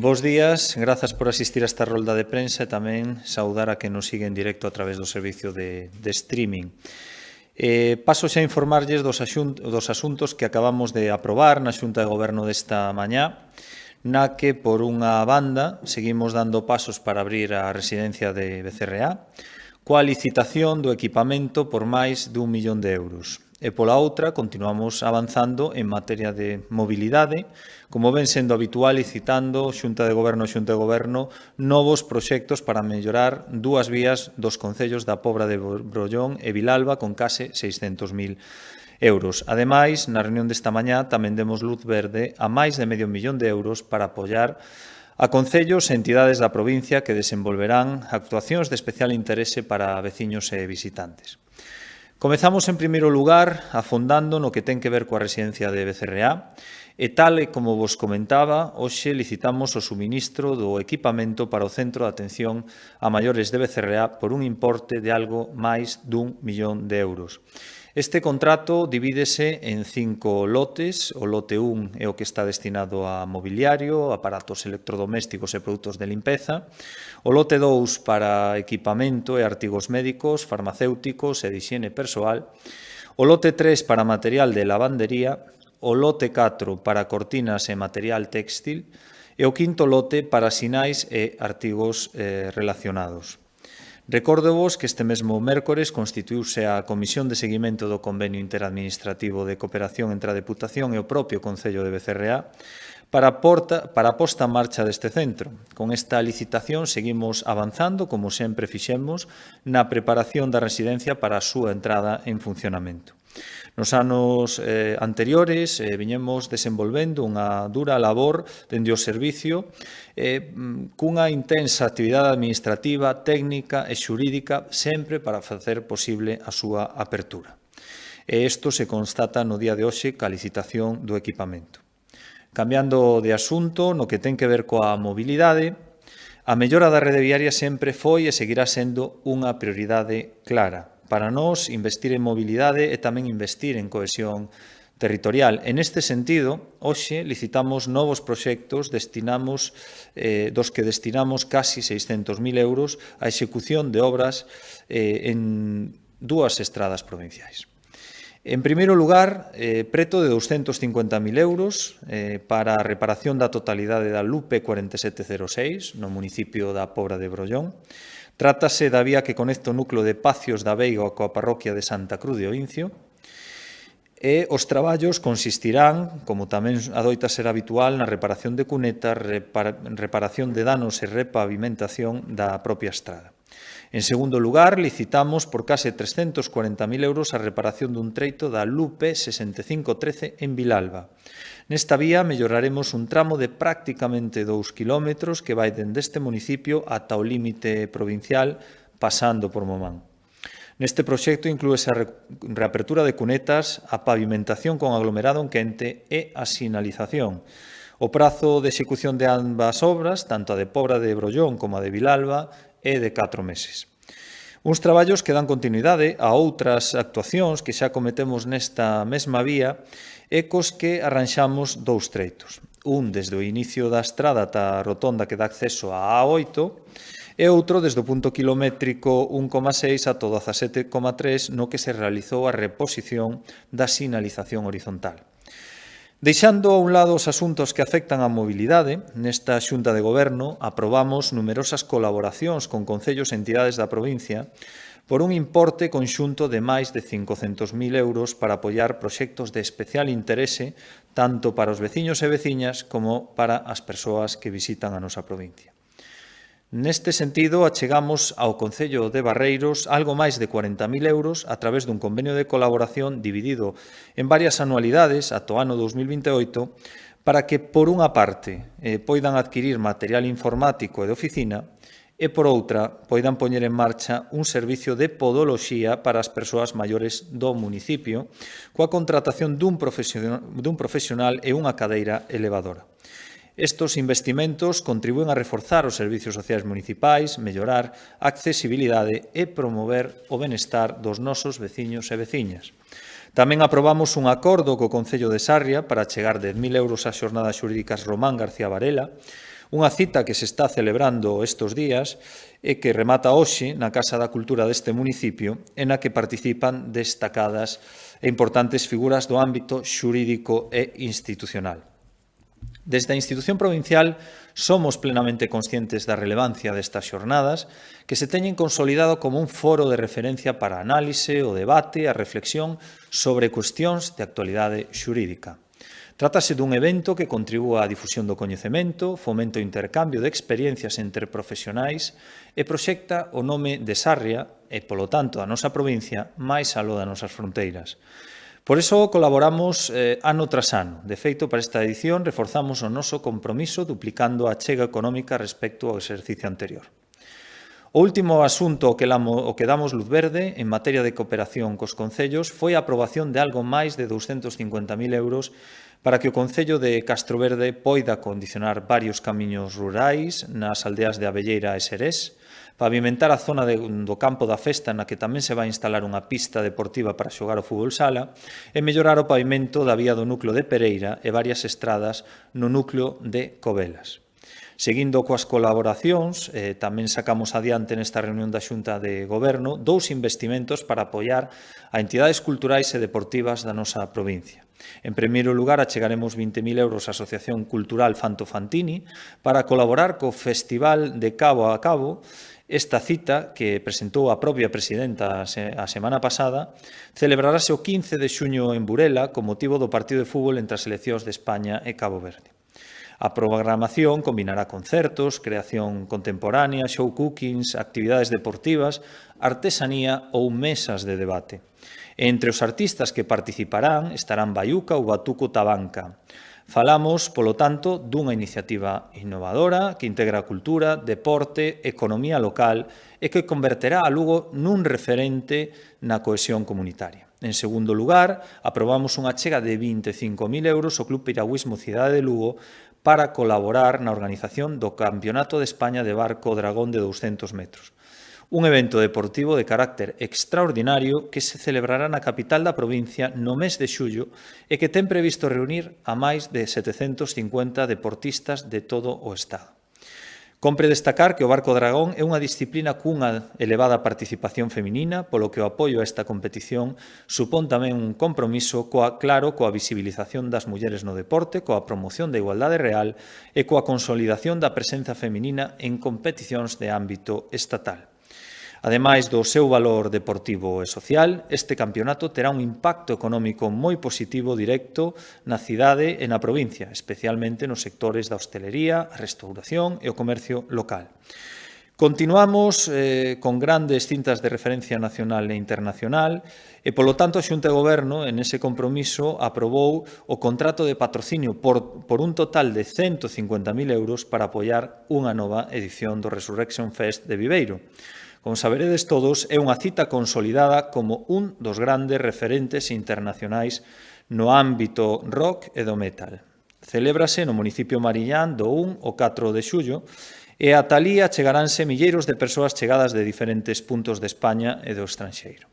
Bos días, grazas por asistir a esta rolda de prensa e tamén saudar a que nos sigue en directo a través do servicio de streaming. Paso xa a informarlles dos asuntos que acabamos de aprobar na Xunta de Goberno desta mañá, na que, por unha banda, seguimos dando pasos para abrir a residencia de Becerreá, coa licitación do equipamento por máis de 1 millón de euros. E pola outra, continuamos avanzando en materia de mobilidade, como ven sendo habitual licitando Xunta de Goberno novos proxectos para mellorar dúas vías dos concellos da Pobra de Brollón e Vilalba con case 600.000 euros. Ademais, na reunión desta mañá tamén demos luz verde a máis de medio millón de euros para apoiar a concellos e entidades da provincia que desenvolverán actuacións de especial interese para veciños e visitantes. Comezamos, en primeiro lugar, afondando no que ten que ver coa residencia de Becerreá e, tal e como vos comentaba, hoxe licitamos o suministro do equipamento para o Centro de Atención a Maiores de Becerreá por un importe de algo máis dun millón de euros. Este contrato divídese en 5 lotes. O lote 1 é o que está destinado a mobiliario, aparatos electrodomésticos e produtos de limpeza. O lote 2 para equipamento e artigos médicos, farmacéuticos e de higiene persoal. O lote 3 para material de lavandería. O lote 4 para cortinas e material téxtil. E o quinto lote para sinais e artigos relacionados. Recórdovos que este mesmo mércores constituíuse a Comisión de Seguimento do Convenio Interadministrativo de Cooperación entre a Deputación e o propio Concello de Becerreá para a posta en marcha deste centro. Con esta licitación seguimos avanzando, como sempre fixemos, na preparación da residencia para a súa entrada en funcionamento. Nos anos anteriores viñemos desenvolvendo unha dura labor dende o servicio cunha intensa actividade administrativa, técnica e xurídica sempre para facer posible a súa apertura. E isto se constata no día de hoxe ca licitación do equipamento. Cambiando de asunto, no que ten que ver coa mobilidade, a mellora da rede viaria sempre foi e seguirá sendo unha prioridade clara. Para nós, investir en mobilidade é tamén investir en cohesión territorial. En este sentido, hoxe licitamos novos proxectos dos que destinamos casi 600.000 euros á execución de obras en dúas estradas provinciais. En primeiro lugar, preto de 250.000 euros para a reparación da totalidade da Lupe 4706 no municipio da Pobra de Brollón. Trátase da vía que conecta o núcleo de Pacios da Veiga coa parroquia de Santa Cruz de Oincio e os traballos consistirán, como tamén adoita ser habitual, na reparación de cunetas, reparación de danos e repavimentación da propia estrada. En segundo lugar, licitamos por case 340.000 euros a reparación dun treito da Lupe 6513 en Vilalba. Nesta vía melloraremos un tramo de prácticamente 2 kilómetros que vai dende este municipio ata o límite provincial, pasando por Momán. Neste proxecto inclúese a reapertura de cunetas, a pavimentación con aglomerado en quente e a sinalización. O prazo de execución de ambas obras, tanto a de Pobra de Brollón como a de Vilalba, é de 4 meses. Uns traballos que dan continuidade a outras actuacións que xa cometemos nesta mesma vía e cos que arranxamos 2 treitos. Un desde o inicio da estrada ata a rotonda que dá acceso á A8 e outro desde o punto kilométrico 1,6 ata o 17,3 no que se realizou a reposición da sinalización horizontal. Deixando a un lado os asuntos que afectan á mobilidade, nesta Xunta de Goberno aprobamos numerosas colaboracións con concellos e entidades da provincia por un importe conxunto de máis de 500.000 euros para apoiar proxectos de especial interese tanto para os veciños e veciñas como para as persoas que visitan a nosa provincia. Neste sentido, achegamos ao Concello de Barreiros algo máis de 40.000 euros a través dun convenio de colaboración dividido en varias anualidades ata o ano 2028 para que, por unha parte, poidan adquirir material informático e de oficina e, por outra, poidan poñer en marcha un servicio de podoloxía para as persoas maiores do municipio coa contratación dun profesional e unha cadeira elevadora. Estos investimentos contribúen a reforzar os servicios sociais municipais, mellorar a accesibilidade e promover o benestar dos nosos veciños e veciñas. Tamén aprobamos un acordo co Concello de Sarria para achegar 10.000 euros ás xornadas xurídicas Román García Varela, Unha cita que se está celebrando estes días e que remata hoxe na Casa da Cultura deste municipio, en a que participan destacadas e importantes figuras do ámbito xurídico e institucional. Desde a institución provincial somos plenamente conscientes da relevancia destas xornadas que se teñen consolidado como un foro de referencia para a análise, o debate, a reflexión sobre cuestións de actualidade xurídica. Trátase dun evento que contribúa á difusión do coñecemento, fomenta o intercambio de experiencias entre profesionais e proxecta o nome de Sarria e, polo tanto, a nosa provincia máis aló das nosas fronteiras. Por iso colaboramos ano tras ano. De feito, para esta edición reforzamos o noso compromiso duplicando a achega económica respecto ao exercicio anterior. O último asunto ao que damos luz verde en materia de cooperación cos concellos foi a aprobación de algo máis de 250.000 euros para que o Concello de Castroverde poida condicionar varios camiños rurais nas aldeas de Abelleira e Serés, pavimentar a zona do campo da festa na que tamén se vai instalar unha pista deportiva para xogar o fútbol sala e mellorar o pavimento da vía do núcleo de Pereira e varias estradas no núcleo de Covelas. Seguindo coas colaboracións, tamén sacamos adiante nesta reunión da Xunta de Goberno 2 investimentos para apoiar a entidades culturais e deportivas da nosa provincia. En primeiro lugar, achegaremos 20.000 euros á Asociación Cultural Fanto Fantini para colaborar co Festival de Cabo a Cabo. Esta cita, que presentou a propia presidenta a semana pasada, celebrarase o 15 de xuño en Burela con motivo do partido de fútbol entre as seleccións de España e Cabo Verde. A programación combinará concertos, creación contemporánea, show cookings, actividades deportivas, artesanía ou mesas de debate. Entre os artistas que participarán estarán Baiuca ou Batuco Tabanca. Falamos, polo tanto, dunha iniciativa innovadora que integra cultura, deporte, economía local e que converterá a Lugo nun referente na cohesión comunitaria. En segundo lugar, aprobamos unha achega de 25.000 euros ao Club Piragüismo Cidade de Lugo para colaborar na organización do Campeonato de España de Barco Dragón de 200 metros. Un evento deportivo de carácter extraordinario que se celebrará na capital da provincia no mes de xullo e que ten previsto reunir a máis de 750 deportistas de todo o Estado. Compre destacar que o Barco Dragón é unha disciplina cunha elevada participación feminina, polo que o apoio a esta competición supón tamén un compromiso claro coa visibilización das mulleres no deporte, coa promoción da igualdade real e coa consolidación da presenza feminina en competicións de ámbito estatal. Ademais do seu valor deportivo e social, este campeonato terá un impacto económico moi positivo directo na cidade e na provincia, especialmente nos sectores da hostelería, a restauración e o comercio local. Continuamos con grandes cintas de referencia nacional e internacional e, polo tanto, a Xunta de Goberno, en ese compromiso, aprobou o contrato de patrocinio por un total de 150.000 euros para apoiar unha nova edición do Resurrection Fest de Viveiro. Como saberedes todos, é unha cita consolidada como un dos grandes referentes internacionais no ámbito rock e do metal. Celébrase no municipio Mariñán do 1 ao 4 de xullo e ata alí achegaránse milleiros de persoas chegadas de diferentes puntos de España e do estranxeiro.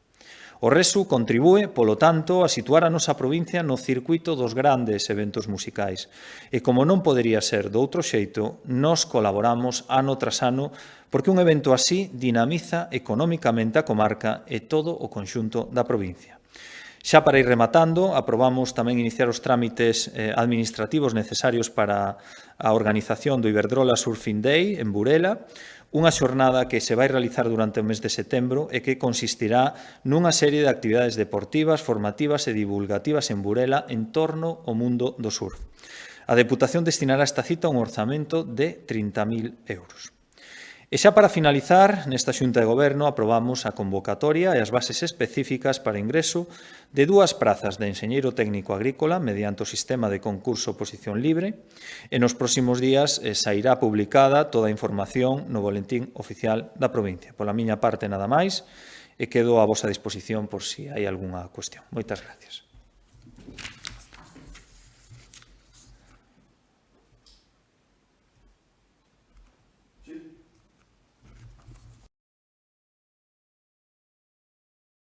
O Resu contribúe, polo tanto, a situar a nosa provincia no circuito dos grandes eventos musicais. E como non podería ser de outro xeito, nos colaboramos ano tras ano porque un evento así dinamiza económicamente a comarca e todo o conxunto da provincia. Xa para ir rematando, aprobamos tamén iniciar os trámites administrativos necesarios para a organización do Iberdrola Surfing Day en Burela, unha xornada que se vai realizar durante o mes de setembro e que consistirá nunha serie de actividades deportivas, formativas e divulgativas en Burela en torno ao mundo do surf. A Deputación destinará esta cita un orzamento de 30.000 euros. E xa para finalizar, nesta Xunta de Goberno aprobamos a convocatoria e as bases específicas para ingreso de 2 prazas de enxeñeiro técnico agrícola mediante o sistema de concurso oposición libre e nos próximos días sairá publicada toda a información no boletín oficial da provincia. Pola miña parte nada máis e quedo a vosa disposición por si hai algunha cuestión. Moitas gracias.